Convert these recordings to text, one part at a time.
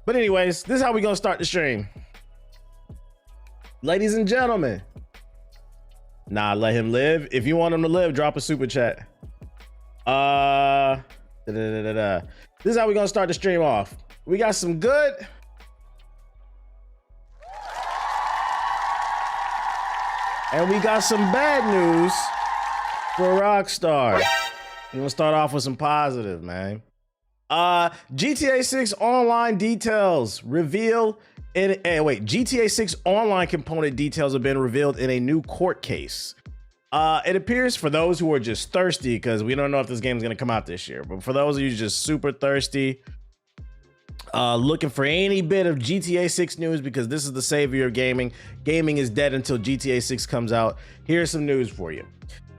But anyways, this is how we gonna start the stream. Ladies and gentlemen. Nah, let him live. If you want him to live, drop a super chat. This is how we gonna start the stream off. We got some good. And we got some bad news for Rockstar. We're gonna start off with some positive, man. GTA 6 online details reveal in GTA 6 online component details have been revealed in a new court case. It appears, for those who are just thirsty, because we don't know if this game is going to come out this year, but for those of you just super thirsty, looking for any bit of GTA 6 news, because this is the savior of gaming. Gaming is dead until GTA 6 comes out. Here's some news for you.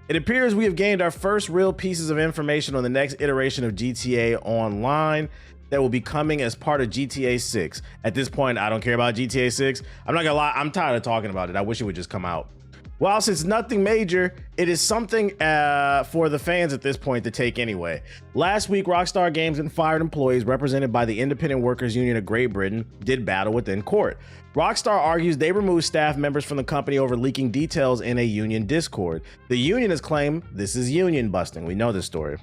It appears we have gained our first real pieces of information on the next iteration of GTA Online that will be coming as part of GTA 6. At this point, I don't care about GTA 6. I'm not gonna lie, I'm tired of talking about it. I wish it would just come out. Whilst it's nothing major, it is something for the fans at this point to take anyway. Last week, Rockstar Games and fired employees represented by the Independent Workers Union of Great Britain did battle within court. Rockstar argues they removed staff members from the company over leaking details in a union Discord. The union has claimed this is union busting. We know this story.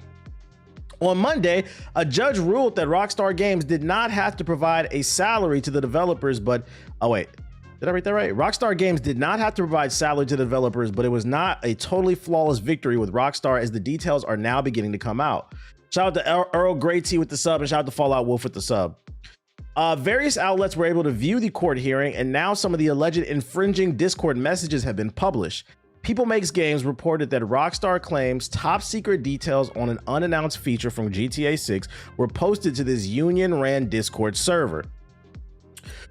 On Monday, a judge ruled that Rockstar Games did not have to provide a salary to the developers, but did I read that right? Rockstar Games did not have to provide salary to the developers, but it was not a totally flawless victory with Rockstar, as the details are now beginning to come out. Shout out to Earl Grey T with the sub, and shout out to Fallout Wolf with the sub. Various outlets were able to view the court hearing, and now some of the alleged infringing Discord messages have been published. People Makes Games reported that Rockstar claims top secret details on an unannounced feature from GTA 6 were posted to this union-ran Discord server.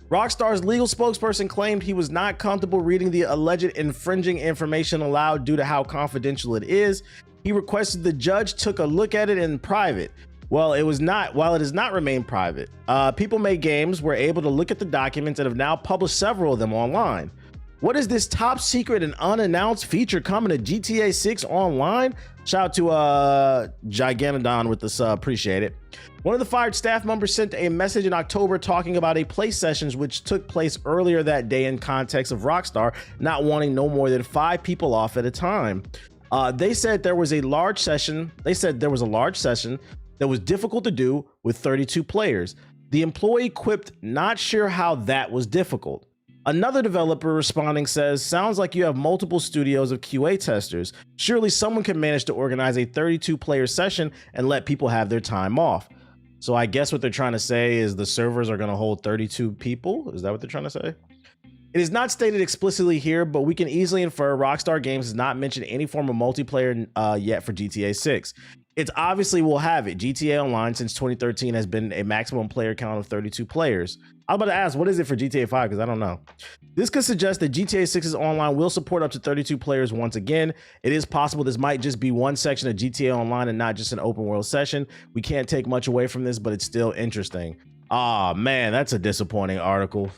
Rockstar's legal spokesperson claimed he was not comfortable reading the alleged infringing information aloud due to how confidential it is. He requested the judge took a look at it in private. While it has not remained private, People Make Games were able to look at the documents and have now published several of them online. What is this top secret and unannounced feature coming to GTA 6 online? Shout out to Gigantodon with the sub, appreciate it. One of the fired staff members sent a message in October talking about a play sessions which took place earlier that day in context of Rockstar not wanting no more than 5 people off at a time. They said there was a large session that was difficult to do with 32 players. The employee quipped, not sure how that was difficult. Another developer responding says, sounds like you have multiple studios of QA testers. Surely someone can manage to organize a 32 player session and let people have their time off. So I guess what they're trying to say is the servers are going to hold 32 people. Is that what they're trying to say? It is not stated explicitly here, but we can easily infer Rockstar Games has not mentioned any form of multiplayer yet for GTA 6. It's obviously will have it. GTA Online since 2013 has been a maximum player count of 32 players. I was about to ask, what is it for GTA 5? Because I don't know. This could suggest that GTA 6's online will support up to 32 players once again. It is possible this might just be one section of GTA Online and not just an open world session. We can't take much away from this, but it's still interesting. Ah, man, that's a disappointing article.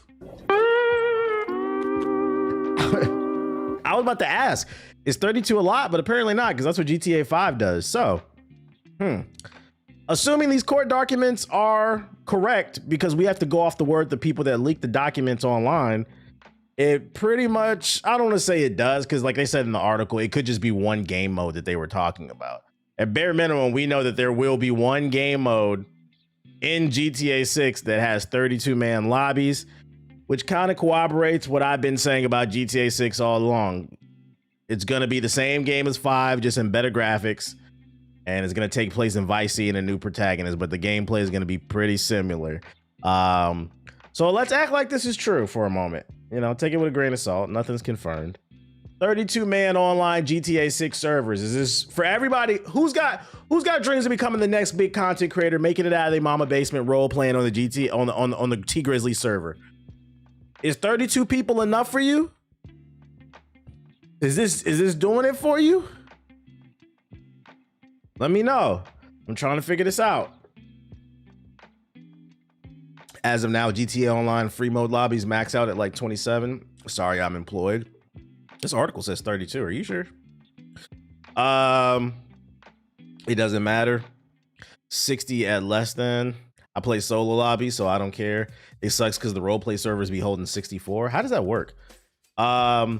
I was about to ask, is 32 a lot? But apparently not, because that's what GTA 5 does. So, assuming these court documents are correct, because we have to go off the word the people that leaked the documents online, it pretty much, I don't want to say it does, because like they said in the article, it could just be one game mode that they were talking about. At bare minimum, we know that there will be one game mode in GTA 6 that has 32-man lobbies, which kind of corroborates what I've been saying about GTA 6 all along. It's going to be the same game as 5, just in better graphics. And it's going to take place in Vice City and a new protagonist, but the gameplay is going to be pretty similar. So let's act like this is true for a moment. You know, take it with a grain of salt. Nothing's confirmed. 32-man online GTA 6 servers. Is this for everybody? Who's got dreams of becoming the next big content creator, making it out of their mama basement, role playing on the GT on the T Grizzly server? Is 32 people enough for you? Is this doing it for you? Let me know. I'm trying to figure this out. As of now, GTA Online free mode lobbies max out at like 27. Sorry, I'm employed. This article says 32. Are you sure? It doesn't matter. 60 at less than. I play solo lobby, so I don't care. It sucks because the roleplay servers be holding 64. How does that work? Yo,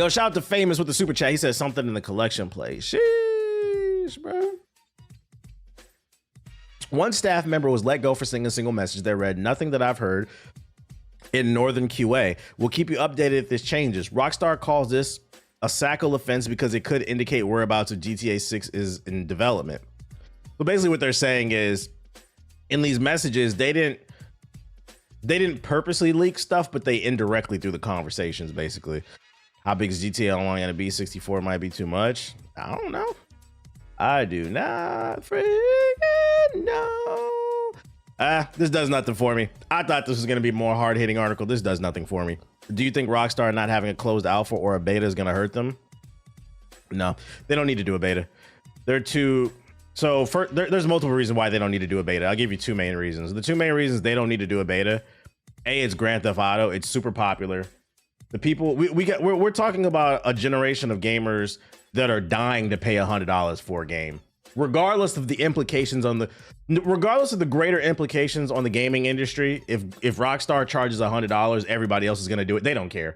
shout out to Famous with the super chat. He said something in the collection play. Sheesh, bro. One staff member was let go for sending a single message that read, "Nothing that I've heard in Northern QA. We'll keep you updated if this changes." Rockstar calls this a SACL offense because it could indicate whereabouts of GTA 6 is in development. So basically what they're saying is, in these messages, they didn't purposely leak stuff, but they indirectly through the conversations, basically. How big is GTA Online gonna be? 64 might be too much. I don't know. I do not freaking know. This does nothing for me. I thought this was gonna be a more hard-hitting article. This does nothing for me. Do you think Rockstar not having a closed alpha or a beta is gonna hurt them? No, they don't need to do a beta. They're too... So there's multiple reasons why they don't need to do a beta. I'll give you two main reasons. The two main reasons they don't need to do a beta: A, it's Grand Theft Auto. It's super popular. The people we're talking about a generation of gamers that are dying to pay $100 for a game, regardless of the implications on regardless of the greater implications on the gaming industry. If Rockstar charges $100, everybody else is gonna do it. They don't care.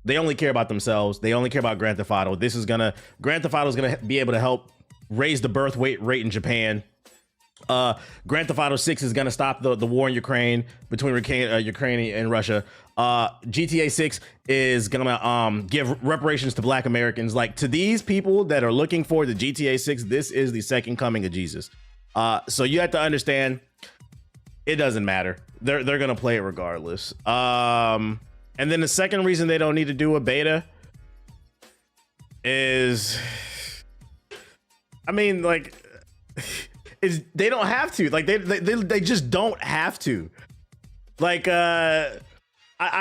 They only care about themselves. They only care about Grand Theft Auto. Grand Theft Auto is gonna be able to help raise the birth rate in Japan. Grand Theft Auto 6 is gonna stop the war in Ukraine between Ukraine and Russia. GTA 6 is gonna give reparations to Black Americans. Like, to these people that are looking forward to GTA 6, this is the second coming of Jesus. So you have to understand, it doesn't matter. They're gonna play it regardless. And then the second reason they don't need to do a beta is, I mean, like, they don't have to. Like, they just don't have to. Like, I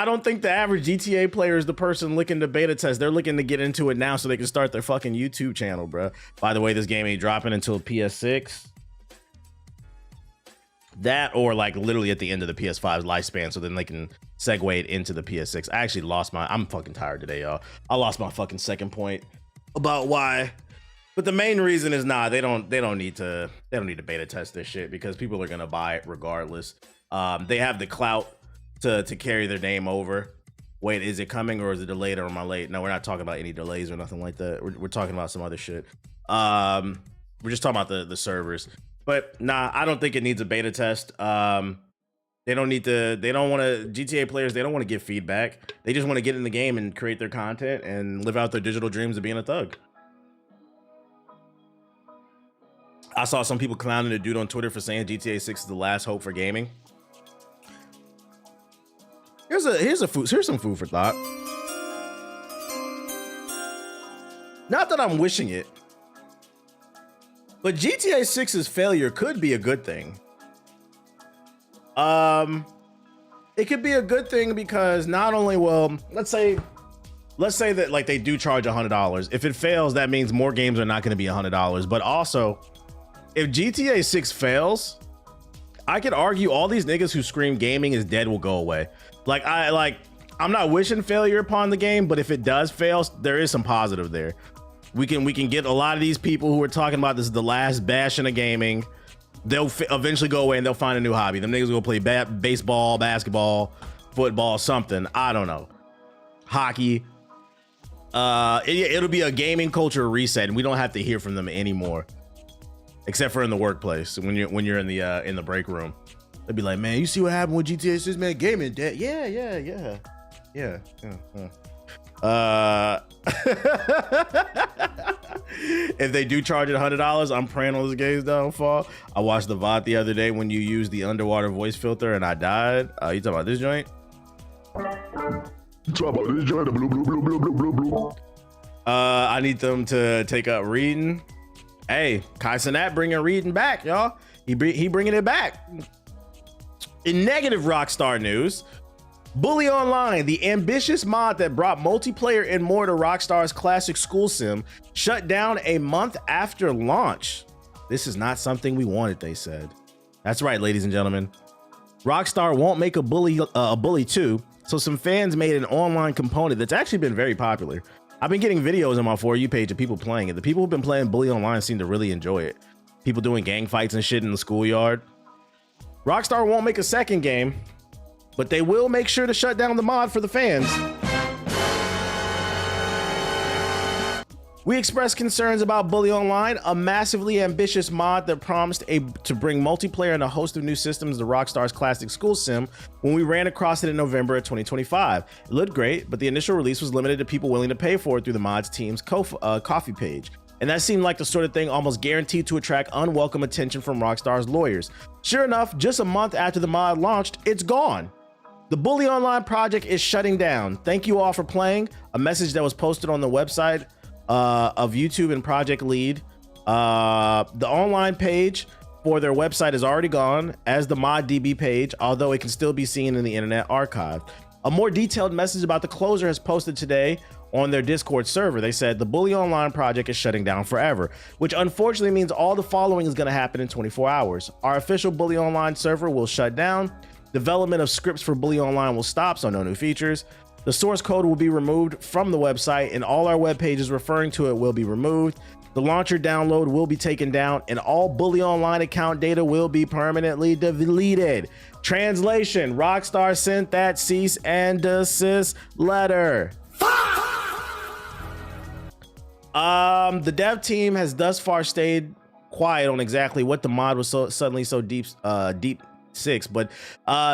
don't think the average GTA player is the person looking to beta test. They're looking to get into it now so they can start their fucking YouTube channel, bro. By the way, this game ain't dropping until PS6. That, or like literally at the end of the PS5's lifespan, so then they can segue it into the PS6. I actually lost I'm fucking tired today, y'all. I lost my fucking second point about why. But the main reason is, they don't need to beta test this shit because people are gonna buy it regardless. They have the clout to carry their name over. Wait, is it coming or is it delayed or am I late? No, we're not talking about any delays or nothing like that. We're talking about some other shit. We're just talking about the servers. But nah, I don't think it needs a beta test. They don't want to, GTA players, they don't want to give feedback. They just want to get in the game and create their content and live out their digital dreams of being a thug. I saw some people clowning a dude on Twitter for saying GTA 6 is the last hope for gaming. Here's some food for thought. Not that I'm wishing it, but GTA 6's failure could be a good thing. It could be a good thing because not only will, let's say that like they do charge $100. If it fails, that means more games are not going to be $100. But also, if GTA 6 fails, I could argue all these niggas who scream gaming is dead will go away. I'm not wishing failure upon the game, but if it does fail, there is some positive there. We can get a lot of these people who are talking about this is the last bastion of gaming. They'll eventually go away and they'll find a new hobby. Them niggas will play baseball, basketball, football, something. I don't know. Hockey. It'll be a gaming culture reset, and we don't have to hear from them anymore. Except for in the workplace, when you're in the break room. They'd be like, man, you see what happened with GTA 6, man? Gaming dead. Yeah. If they do charge it $100, I'm praying on this game's downfall. I watched the VOD the other day when you used the underwater voice filter and I died. You talking about this joint? I need them to take up reading. Hey, Kai Cenat bringing reading back, y'all. He bringing it back. In negative Rockstar news, Bully Online, the ambitious mod that brought multiplayer and more to Rockstar's classic school sim, shut down a month after launch. This is not something we wanted, they said. That's right, ladies and gentlemen. Rockstar won't make a Bully 2, so some fans made an online component that's actually been very popular. I've been getting videos on my For You page of people playing it. The people who've been playing Bully Online seem to really enjoy it. People doing gang fights and shit in the schoolyard. Rockstar won't make a second game, but they will make sure to shut down the mod for the fans. We expressed concerns about Bully Online, a massively ambitious mod that promised to bring multiplayer and a host of new systems to Rockstar's classic school sim when we ran across it in November of 2025. It looked great, but the initial release was limited to people willing to pay for it through the mod's team's coffee page. And that seemed like the sort of thing almost guaranteed to attract unwelcome attention from Rockstar's lawyers. Sure enough, just a month after the mod launched, it's gone. The Bully Online project is shutting down. Thank you all for playing. A message that was posted on the website of YouTube and Project Lead. The online page for their website is already gone, as the ModDB page, although it can still be seen in the Internet Archive. A more detailed message about the closure has posted today on their Discord server. They said the Bully Online project is shutting down forever, which unfortunately means all the following is going to happen in 24 hours. Our official Bully Online server will shut down. Development of scripts for Bully Online will stop, so no new features. The source code will be removed from the website, and all our web pages referring to it will be removed. The launcher download will be taken down, and all Bully Online account data will be permanently deleted. Translation: Rockstar sent that cease and desist letter. The dev team has thus far stayed quiet on exactly what the mod was suddenly so deep six, but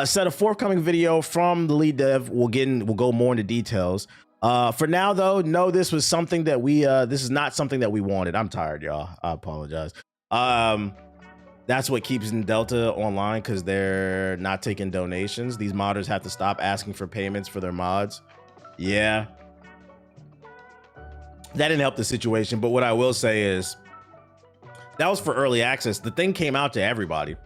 said a forthcoming video from the lead dev will go more into details. For now though, no, this was something that this is not something that we wanted. I'm tired, y'all. I apologize. That's what keeps Delta online, because they're not taking donations. These modders have to stop asking for payments for their mods. Yeah, that didn't help the situation, but what I will say is that was for early access. The thing came out to everybody.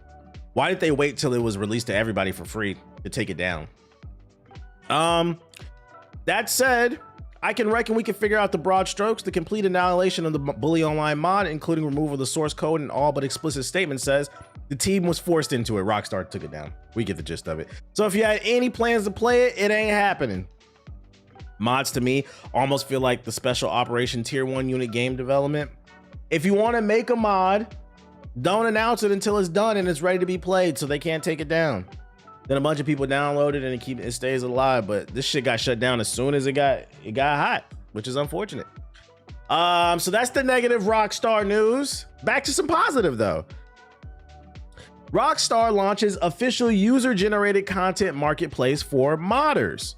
Why did they wait till it was released to everybody for free to take it down? That said, I can reckon we can figure out the broad strokes. The complete annihilation of the Bully Online mod, including removal of the source code and all but explicit statement, says the team was forced into it. Rockstar took it down. We get the gist of it. So if you had any plans to play it, it ain't happening. Mods to me almost feel like the special operation tier 1 unit game development. If you want to make a mod, don't announce it until it's done and it's ready to be played, so they can't take it down. Then a bunch of people download it and it stays alive. But this shit got shut down as soon as it got hot, which is unfortunate. So that's the negative Rockstar news. Back to some positive though. Rockstar launches official user-generated content marketplace for modders.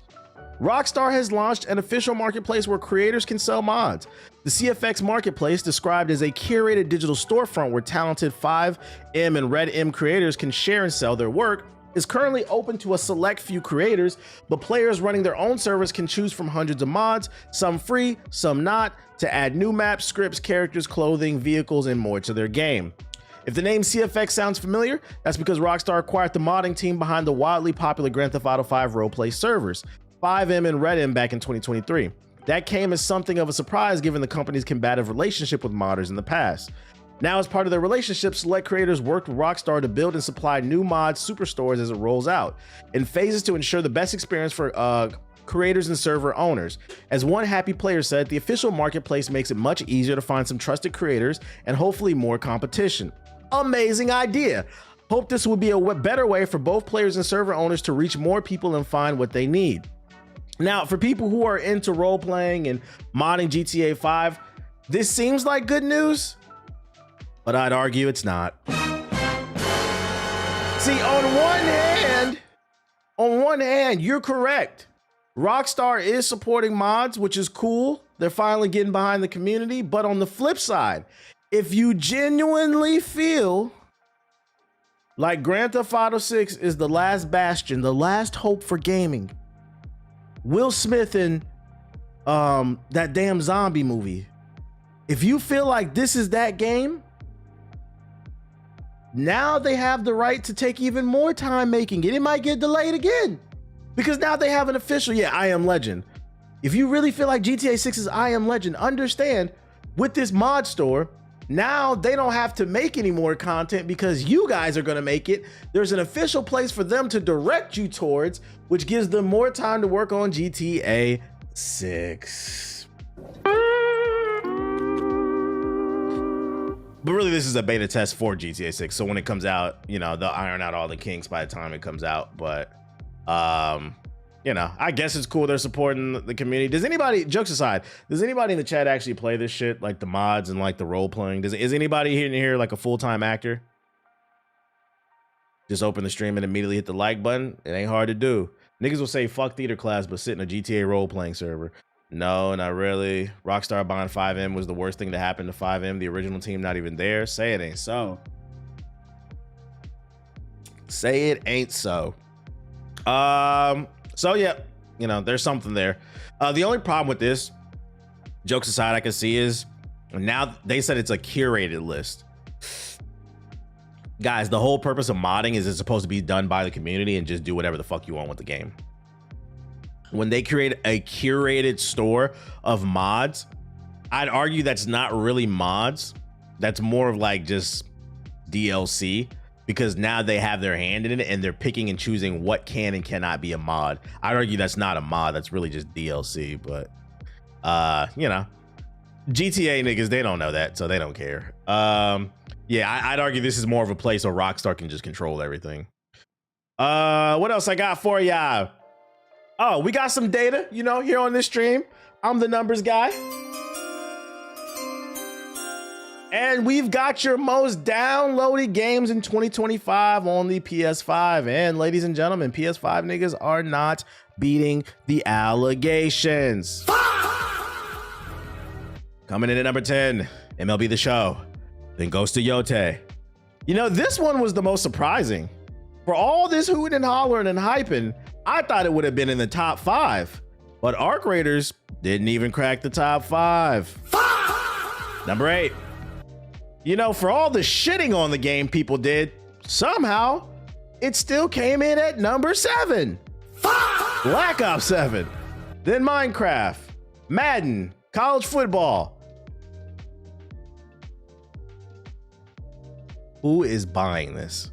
Rockstar has launched an official marketplace where creators can sell mods. The CFX Marketplace, described as a curated digital storefront where talented 5M and Red M creators can share and sell their work, is currently open to a select few creators, but players running their own servers can choose from hundreds of mods, some free, some not, to add new maps, scripts, characters, clothing, vehicles, and more to their game. If the name CFX sounds familiar, that's because Rockstar acquired the modding team behind the wildly popular Grand Theft Auto 5 roleplay servers, 5M and Red M, back in 2023. That came as something of a surprise given the company's combative relationship with modders in the past. Now, as part of their relationship, select creators worked with Rockstar to build and supply new mod superstores as it rolls out, in phases to ensure the best experience for creators and server owners. As one happy player said, the official marketplace makes it much easier to find some trusted creators and hopefully more competition. Amazing idea. Hope this will be a better way for both players and server owners to reach more people and find what they need. Now, for people who are into role-playing and modding GTA 5, this seems like good news, but I'd argue it's not. See, on one hand, you're correct. Rockstar is supporting mods, which is cool. They're finally getting behind the community. But on the flip side, if you genuinely feel like Grand Theft Auto 6 is the last bastion, the last hope for gaming, Will Smith in that damn zombie movie, if you feel like this is that game, now they have the right to take even more time making it. It might get delayed again because now they have an official, I Am Legend. If you really feel like GTA 6 is I Am Legend, understand with this mod store, now they don't have to make any more content because you guys are going to make it. There's an official place for them to direct you towards, which gives them more time to work on GTA 6. But really, this is a beta test for GTA 6. So when it comes out, you know, they'll iron out all the kinks by the time it comes out. But, you know, I guess it's cool they're supporting the community. Does anybody, jokes aside, does anybody in the chat actually play this shit? Like the mods and like the role playing? Is anybody here like a full-time actor? Just open the stream and immediately hit the like button. It ain't hard to do. Niggas will say fuck theater class, but sit in a GTA role playing server. No, not really. Rockstar buying 5M was the worst thing to happen to 5M. The original team not even there. Say it ain't so. Say it ain't so. So yeah, you know, there's something there. The only problem with this, jokes aside, I can see is now they said it's a curated list. Guys, the whole purpose of modding is it's supposed to be done by the community and just do whatever the fuck you want with the game. When they create a curated store of mods, I'd argue that's not really mods. That's more of like just DLC, because now they have their hand in it and they're picking and choosing what can and cannot be a mod. I'd argue that's not a mod. That's really just DLC. But, you know, GTA niggas, they don't know that, so they don't care. Yeah, I'd argue this is more of a place where Rockstar can just control everything. What else I got for ya? Oh, we got some data, you know, here on this stream. I'm the numbers guy. And we've got your most downloaded games in 2025 on the PS5. And ladies and gentlemen, PS5 niggas are not beating the allegations. Coming in at number 10, MLB The Show. Then goes to Yote. You know, this one was the most surprising. For all this hooting and hollering and hyping, I thought it would have been in the top 5, but Arc Raiders didn't even crack the top 5. Number 8. You know, for all the shitting on the game people did, somehow it still came in at number 7. Black Ops 7. Then Minecraft, Madden, college football. Who is buying this?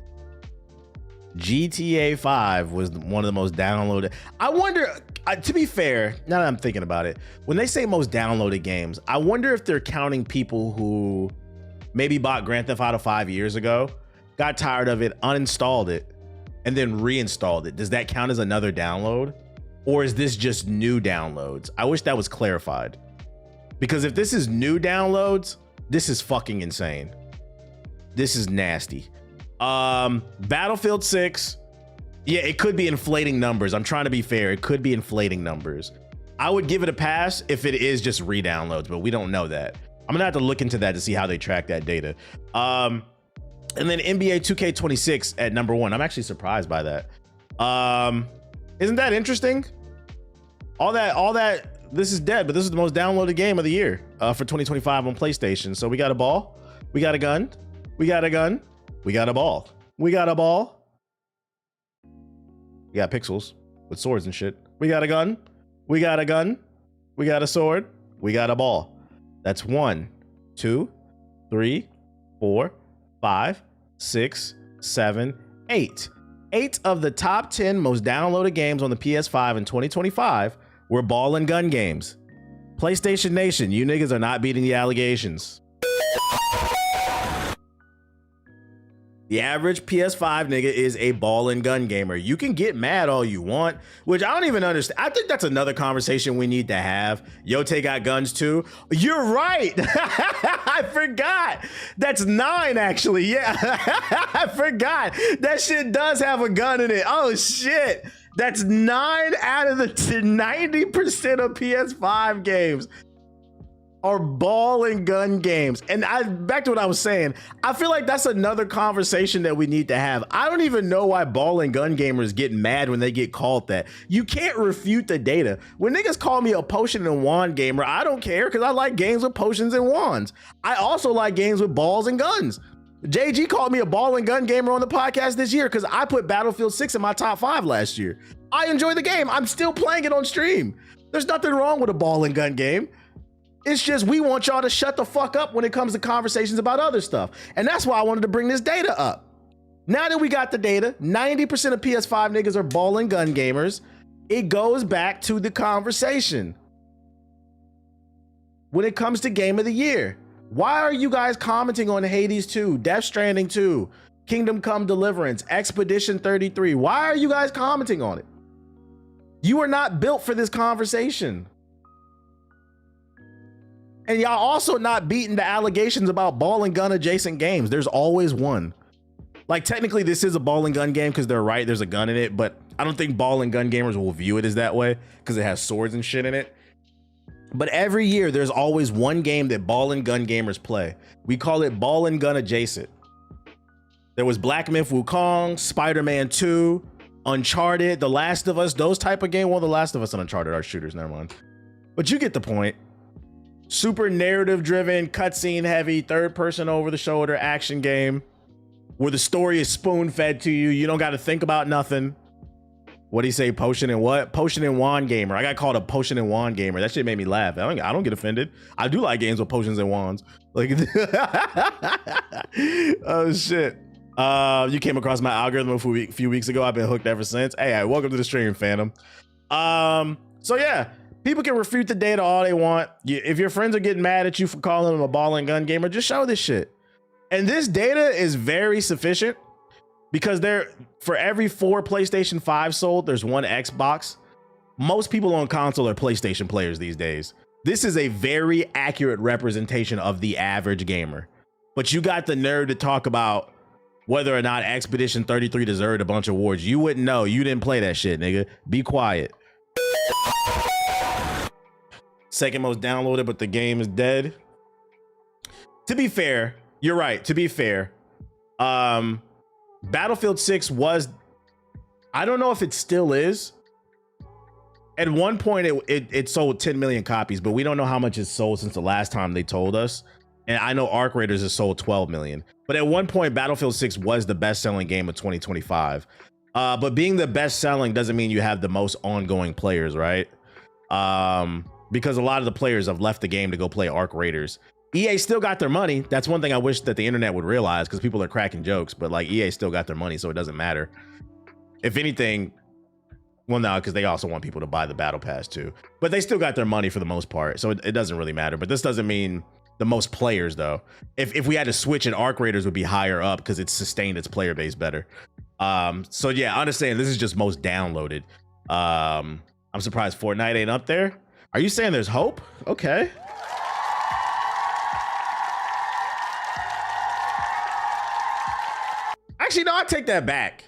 GTA 5 was one of the most downloaded. I wonder, to be fair, now that I'm thinking about it, when they say most downloaded games, I wonder if they're counting people who maybe bought Grand Theft Auto 5 years ago, got tired of it, uninstalled it, and then reinstalled it. Does that count as another download? Or is this just new downloads? I wish that was clarified. Because if this is new downloads, this is fucking insane. This is nasty. Battlefield 6, yeah, it could be inflating numbers. I'm trying to be fair. It could be inflating numbers. I would give it a pass if it is just re-downloads, but we don't know that. I'm gonna have to look into that to see how they track that data. And then NBA 2K26 at number 1. I'm actually surprised by that. Isn't that interesting? All that, this is dead, but this is the most downloaded game of the year for 2025 on PlayStation. So we got a ball, we got a gun, we got a gun, we got a ball. We got a ball. We got pixels with swords and shit. We got a gun. We got a gun. We got a sword. We got a ball. That's 1, 2, 3, 4, 5, 6, 7, 8. 8 of the top 10 most downloaded games on the PS5 in 2025 were ball and gun games. PlayStation Nation, you niggas are not beating the allegations. The average PS5 nigga is a ball and gun gamer. You can get mad all you want, which I don't even understand. I think that's another conversation we need to have. Yote got guns too. You're right. I forgot. That's 9 actually. Yeah, I forgot. That shit does have a gun in it. Oh shit. That's 9 out of the 90% of PS5 games are ball and gun games. And back to what I was saying, I feel like that's another conversation that we need to have. I don't even know why ball and gun gamers get mad when they get called that. You can't refute the data. When niggas call me a potion and wand gamer, I don't care because I like games with potions and wands. I also like games with balls and guns. JG called me a ball and gun gamer on the podcast this year because I put Battlefield 6 in my top 5 last year. I enjoy the game. I'm still playing it on stream. There's nothing wrong with a ball and gun game. It's just we want y'all to shut the fuck up when it comes to conversations about other stuff. And that's why I wanted to bring this data up. Now that we got the data, 90% of PS5 niggas are ball and gun gamers. It goes back to the conversation. When it comes to game of the year, Why are you guys commenting on Hades 2, Death Stranding 2, Kingdom Come Deliverance, Expedition 33? Why are you guys commenting on it? You are not built for this conversation. And y'all also not beating the allegations about ball and gun adjacent games. There's always one. Like, technically this is a ball and gun game because they're right, there's a gun in it, but I don't think ball and gun gamers will view it as that way because it has swords and shit in it. But every year there's always one game that ball and gun gamers play. We call it ball and gun adjacent. There was Black Myth Wukong, Spider-Man 2, Uncharted, The Last of Us, those type of game. Well, The Last of Us and Uncharted are shooters, never mind. But you get the point. Super narrative driven, cutscene heavy, third person over the shoulder action game where the story is spoon fed to you. You don't got to think about nothing. What do you say? Potion and what? Potion and wand gamer. I got called a potion and wand gamer. That shit made me laugh. I don't get offended. I do like games with potions and wands. Like, oh shit. You came across my algorithm a few weeks ago. I've been hooked ever since. Hey, welcome to the stream, Phantom. So yeah, people can refute the data all they want. If your friends are getting mad at you for calling them a ball and gun gamer, just show this shit. And this data is very sufficient because for every 4 PlayStation 5 sold, there's 1 Xbox. Most people on console are PlayStation players these days. This is a very accurate representation of the average gamer. But you got the nerve to talk about whether or not Expedition 33 deserved a bunch of awards. You wouldn't know. You didn't play that shit, nigga. Be quiet. Second most downloaded, but the game is dead. To be fair, you're right. To be fair, Battlefield 6 was, I don't know if it still is. At one point, it sold 10 million copies, but we don't know how much it's sold since the last time they told us. And I know Arc Raiders has sold 12 million. But at one point, Battlefield 6 was the best-selling game of 2025. But being the best-selling doesn't mean you have the most ongoing players, right? Because a lot of the players have left the game to go play Arc Raiders. EA still got their money. That's one thing I wish that the internet would realize, because people are cracking jokes, but like EA still got their money, so it doesn't matter. If anything, well, no, because they also want people to buy the battle pass too. But they still got their money for the most part, so it doesn't really matter. But this doesn't mean the most players though. If we had to switch it, Arc Raiders would be higher up because it sustained its player base better. So yeah, I understand this is just most downloaded. I'm surprised Fortnite ain't up there. Are you saying there's hope? Okay. Actually, no, I take that back.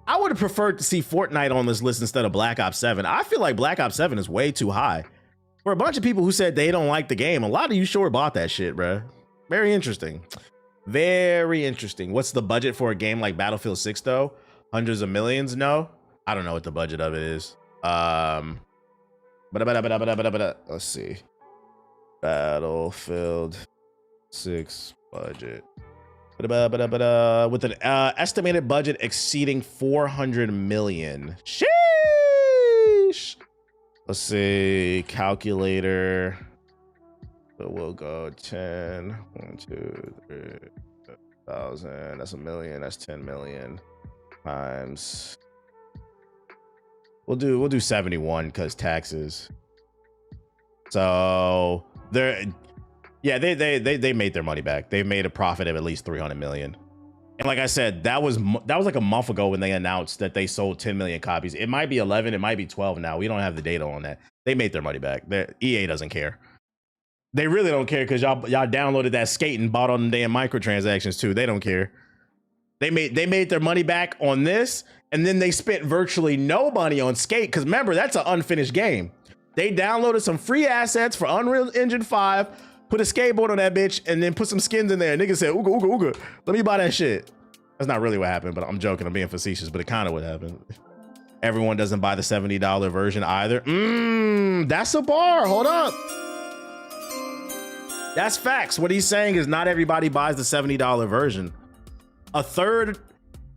I would have preferred to see Fortnite on this list instead of Black Ops 7. I feel like Black Ops 7 is way too high. For a bunch of people who said they don't like the game, a lot of you sure bought that shit, bro. Very interesting. Very interesting. What's the budget for a game like Battlefield 6 though? Hundreds of millions? No, I don't know what the budget of it is. Let's see. Battlefield 6 budget. With an estimated budget exceeding 400 million. Sheesh. Let's see. Calculator. So we'll go 10. 1, 2, 3. 1,000. That's a million. That's 10 million times. We'll do 71 because taxes. So they made their money back. They made a profit of at least 300 million. And like I said, that was like a month ago when they announced that they sold 10 million copies. It might be 11, it might be 12 now. We don't have the data on that. They made their money back. EA doesn't care. They really don't care because y'all downloaded that skate and bought on the damn microtransactions too. They don't care. They made their money back on this, and then they spent virtually no money on skate because remember, that's an unfinished game. They downloaded some free assets for Unreal Engine 5, put a skateboard on that bitch, and then put some skins in there. Niggas said, ooga, ooga, ooga, let me buy that shit. That's not really what happened, but I'm joking. I'm being facetious, but it kind of what happened. Everyone doesn't buy the $70 version either. That's a bar. Hold up. That's facts. What he's saying is not everybody buys the $70 version. A third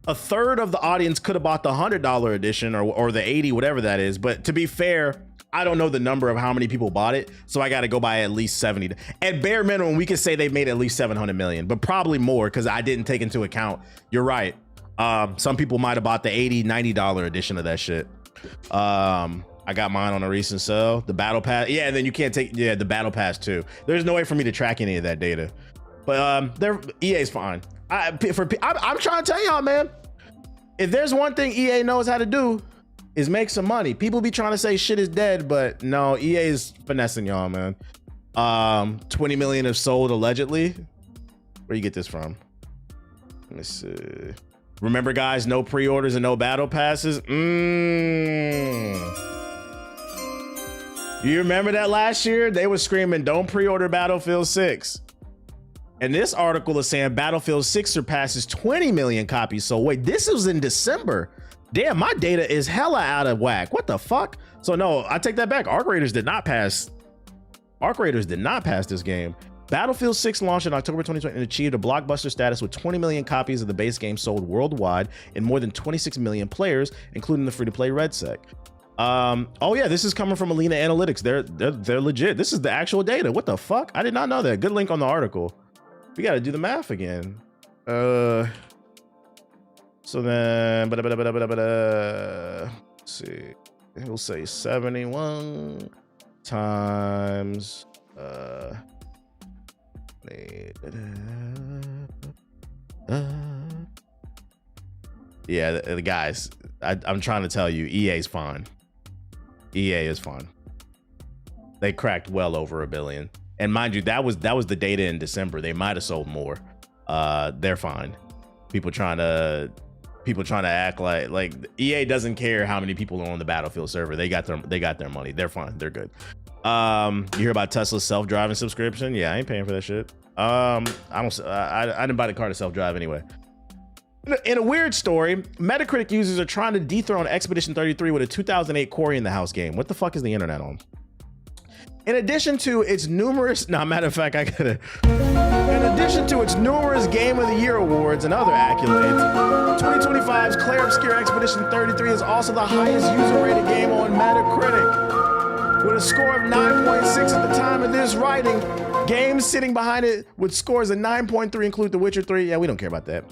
of the audience could have bought the $100 edition or the 80, whatever that is. But to be fair, I don't know the number of how many people bought it, so I got to go by at least 70. At bare minimum, we could say they made at least 700 million, but probably more because I didn't take into account. You're right. Some people might have bought the $80, $90 edition of that shit. I I got mine on a recent sale. The battle pass, yeah, and then you can't take the battle pass too. There's no way for me to track any of that data. But EA's fine. I'm trying to tell y'all, man. If there's one thing EA knows how to do, is make some money. People be trying to say shit is dead, but no, EA is finessing y'all, man. 20 million have sold allegedly. Where you get this from? Let me see. Remember, guys, no pre-orders and no battle passes. You remember that last year? They were screaming, don't pre-order Battlefield 6. And this article is saying Battlefield 6 surpasses 20 million copies. So wait, this was in December. Damn, my data is hella out of whack. What the fuck? So no, I take that back. Arc Raiders did not pass. Arc Raiders did not pass this game. Battlefield 6 launched in October 2020 and achieved a blockbuster status with 20 million copies of the base game sold worldwide and more than 26 million players, including the free-to-play RedSec. Oh yeah, this is coming from Alina Analytics. They're legit. This is the actual data. What the fuck? I did not know that. Good link on the article. We got to do the math again. So then, let's see. We'll say 71 times. Yeah, the guys, I'm trying to tell you, EA's fine. EA is fine. They cracked well over 1 billion. And mind you, that was the data in December. They might have sold more. They're fine. People trying to act like EA doesn't care how many people are on the Battlefield server. They got their money. They're fine. They're good. You hear about Tesla's self-driving subscription? Yeah, I ain't paying for that shit. I didn't buy the car to self-drive anyway. In a weird story, Metacritic users are trying to dethrone Expedition 33 with a 2008 Quarry in the House game. What the fuck is the internet on? In addition to its numerous Game of the Year awards and other accolades, 2025's Claire Obscure Expedition 33 is also the highest user-rated game on Metacritic, with a score of 9.6 at the time of this writing. Games sitting behind it with scores of 9.3 include The Witcher 3. Yeah, we don't care about that.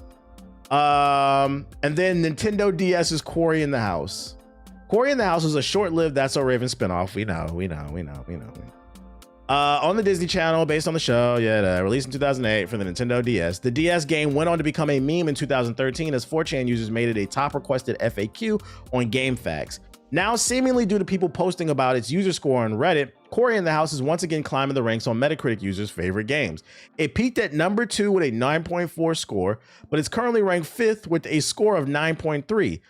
And then Nintendo DS's Quarry in the House. Quarry in the House was a short-lived That's So Raven spinoff. We know. On the Disney Channel, based on the show, released in 2008 for the Nintendo DS. The DS game went on to become a meme in 2013 as 4chan users made it a top-requested FAQ on GameFAQs. Now, seemingly due to people posting about its user score on Reddit, Quarry in the House is once again climbing the ranks on Metacritic users' favorite games. It peaked at number 2 with a 9.4 score, but it's currently ranked 5th with a score of 9.3.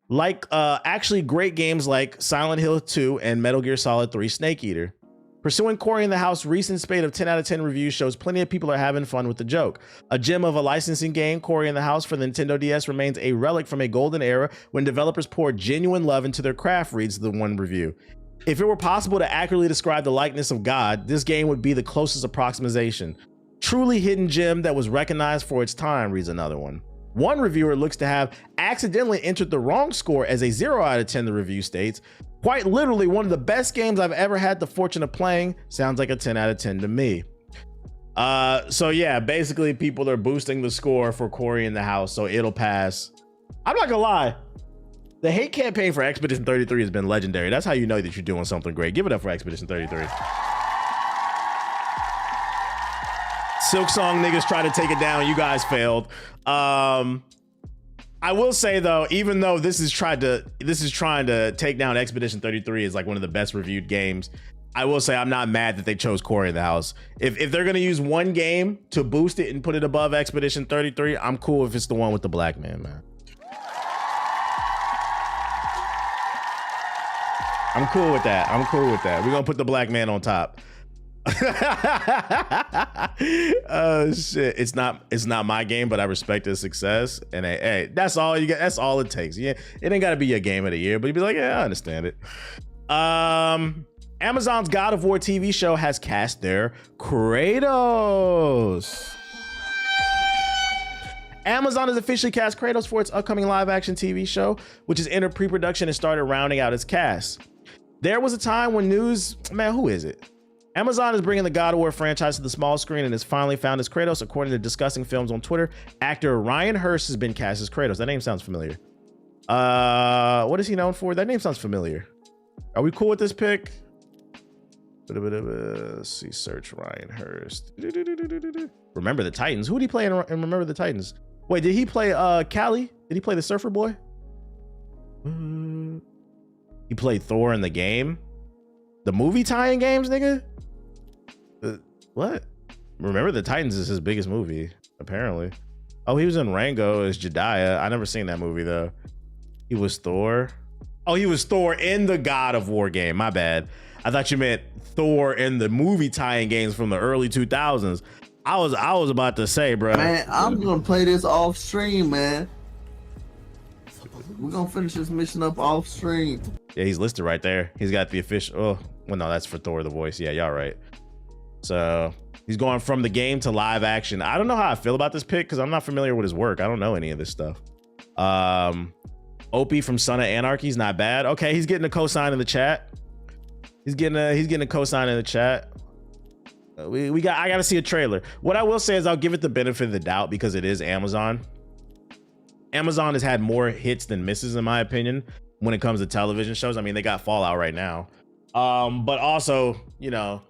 Like actually great games like Silent Hill 2 and Metal Gear Solid 3 Snake Eater. Pursuing Quarry in the House, recent spate of 10 out of 10 reviews shows plenty of people are having fun with the joke. A gem of a licensing game, Quarry in the House for the Nintendo DS remains a relic from a golden era when developers poured genuine love into their craft, reads the one review. If it were possible to accurately describe the likeness of God, this game would be the closest approximation. Truly hidden gem that was recognized for its time, reads another one. One reviewer looks to have accidentally entered the wrong score as a 0 out of 10, the review states. Quite literally, one of the best games I've ever had the fortune of playing. Sounds like a 10 out of 10 to me. So yeah, basically people are boosting the score for Quarry in the House, so it'll pass. I'm not gonna lie. The hate campaign for Expedition 33 has been legendary. That's how you know that you're doing something great. Give it up for Expedition 33. Silk Song niggas tried to take it down. You guys failed. I will say though, even though this is trying to take down Expedition 33 as like one of the best reviewed games, I will say I'm not mad that they chose Quarry in the House. If they're gonna use one game to boost it and put it above Expedition 33, I'm cool if it's the one with the black man. I'm cool with that. We're gonna put the black man on top. Oh shit, it's not my game, but I respect his success, and hey, that's all you get. That's all it takes. Yeah, it ain't gotta be your game of the year, but you'd be like, yeah, I understand it. Amazon's God of War TV show has cast their Kratos. Amazon has officially cast Kratos for its upcoming live action TV show, which is entered pre-production and started rounding out its cast. There was a time when who is it? Amazon is bringing the God of War franchise to the small screen and has finally found its Kratos. According to Discussing Films on Twitter, actor Ryan Hurst has been cast as Kratos. That name sounds familiar. What is he known for? That name sounds familiar. Are we cool with this pick? Let's see, search Ryan Hurst. Remember the Titans. Who did he play in Remember the Titans? Wait, did he play Callie? Did he play the Surfer Boy? He played Thor in the game? The movie tie-in games, nigga? What? Remember the Titans is his biggest movie, apparently. Oh, he was in Rango as Jediah. I never seen that movie, though. He was Thor. Oh, he was Thor in the God of War game. My bad. I thought you meant Thor in the movie tie-in games from the early 2000s. I was about to say, bro. Man, I'm gonna play this off stream, man. We're gonna finish this mission up off stream. Yeah, he's listed right there. He's got the official. Oh, well, no, that's for Thor the voice. Yeah, y'all right. So he's going from the game to live action. I don't know how I feel about this pick because I'm not familiar with his work. I don't know any of this stuff. Opie from Son of Anarchy's not bad. Okay, he's getting a cosign in the chat. He's getting a cosign in the chat. I gotta see a trailer. What I will say is I'll give it the benefit of the doubt because it is Amazon. Amazon has had more hits than misses, in my opinion, when it comes to television shows. I mean, they got Fallout right now. But also, you know,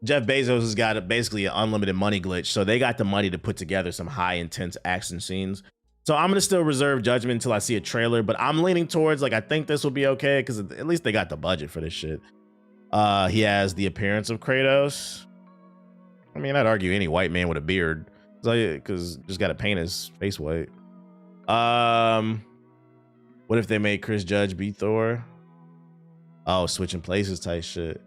Jeff Bezos has got basically an unlimited money glitch. So they got the money to put together some high intense action scenes. So I'm going to still reserve judgment until I see a trailer, but I'm leaning towards like, I think this will be okay because at least they got the budget for this shit. He has the appearance of Kratos. I mean, I'd argue any white man with a beard because just got to paint his face white. What if they made Chris Judge be Thor? Oh, switching places type shit.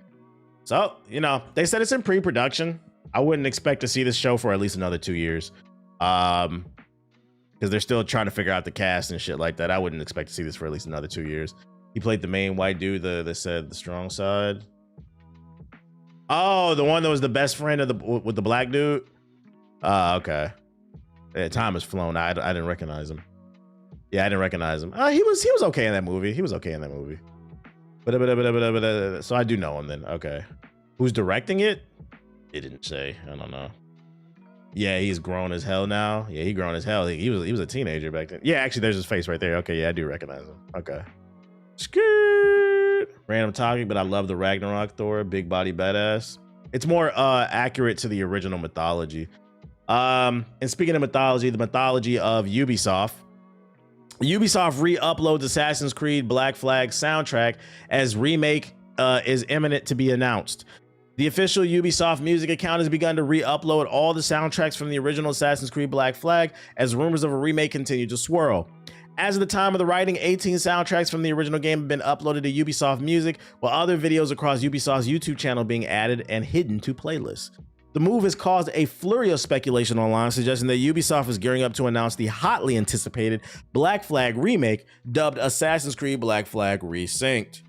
So, you know, they said it's in pre-production. I wouldn't expect to see this show for at least another 2 years. Because they're still trying to figure out the cast and shit like that. I wouldn't expect to see this for at least another 2 years. He played the main white dude that said the strong side. Oh, the one that was the best friend of with the black dude. Okay. Yeah, time has flown. I didn't recognize him. Yeah, I didn't recognize him. He was okay in that movie. He was okay in that movie. But so I do know him then. Okay. Who's directing it? It didn't say. I don't know. Yeah, he's grown as hell now. Yeah, he grown as hell. He was a teenager back then. Yeah, actually, there's his face right there. Okay, yeah, I do recognize him. Okay. Skirt. Random topic, but I love the Ragnarok Thor. Big body badass. It's more accurate to the original mythology. And speaking of mythology, the mythology of Ubisoft. Ubisoft re-uploads Assassin's Creed Black Flag soundtrack as remake is imminent to be announced. The official Ubisoft music account has begun to re-upload all the soundtracks from the original Assassin's Creed Black Flag as rumors of a remake continue to swirl. As of the time of the writing, 18 soundtracks from the original game have been uploaded to Ubisoft Music, while other videos across Ubisoft's YouTube channel being added and hidden to playlists. The move has caused a flurry of speculation online, suggesting that Ubisoft is gearing up to announce the hotly anticipated Black Flag remake, dubbed Assassin's Creed Black Flag Resynced.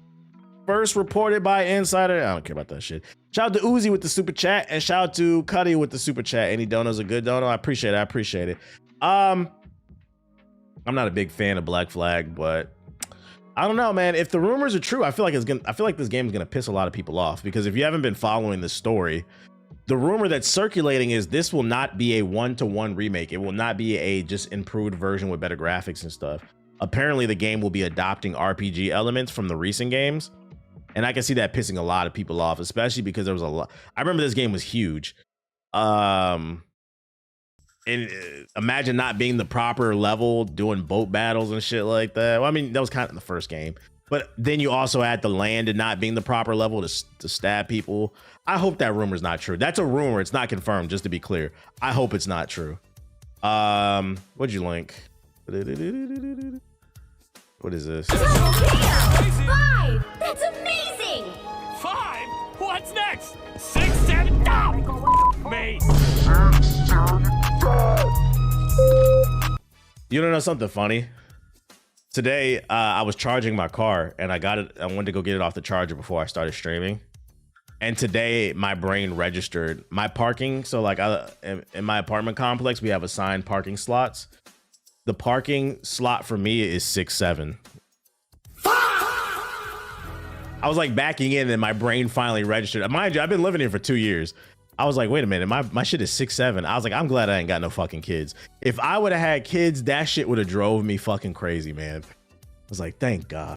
First reported by Insider. I don't care about that shit. Shout out to Uzi with the super chat, and shout out to Cuddy with the super chat. Any dono's a good dono. I appreciate it. I'm not a big fan of Black Flag, but I don't know, man. If the rumors are true, I feel like this game is gonna piss a lot of people off, because if you haven't been following this story, the rumor that's circulating is this will not be a one-to-one remake. It will not be a just improved version with better graphics and stuff. Apparently, the game will be adopting RPG elements from the recent games. And I can see that pissing a lot of people off, especially because there was a lot. I remember this game was huge. And imagine not being the proper level, doing boat battles and shit like that. Well, I mean, that was kind of in the first game. But then you also add the land and not being the proper level to stab people. I hope that rumor's not true. That's a rumor. It's not confirmed, just to be clear. I hope it's not true. What'd you link? What is this? 5! That's amazing! 5? What's next? 6, 7, me! You don't know something funny? Today, I was charging my car and I wanted to go get it off the charger before I started streaming. And today my brain registered my parking. So like in my apartment complex, we have assigned parking slots. The parking slot for me is 6-7. I was like backing in and my brain finally registered. Mind you, I've been living here for 2 years. I was like, wait a minute, my shit is 6-7. I was like, I'm glad I ain't got no fucking kids. If I would have had kids, that shit would have drove me fucking crazy, man. I was like, thank God.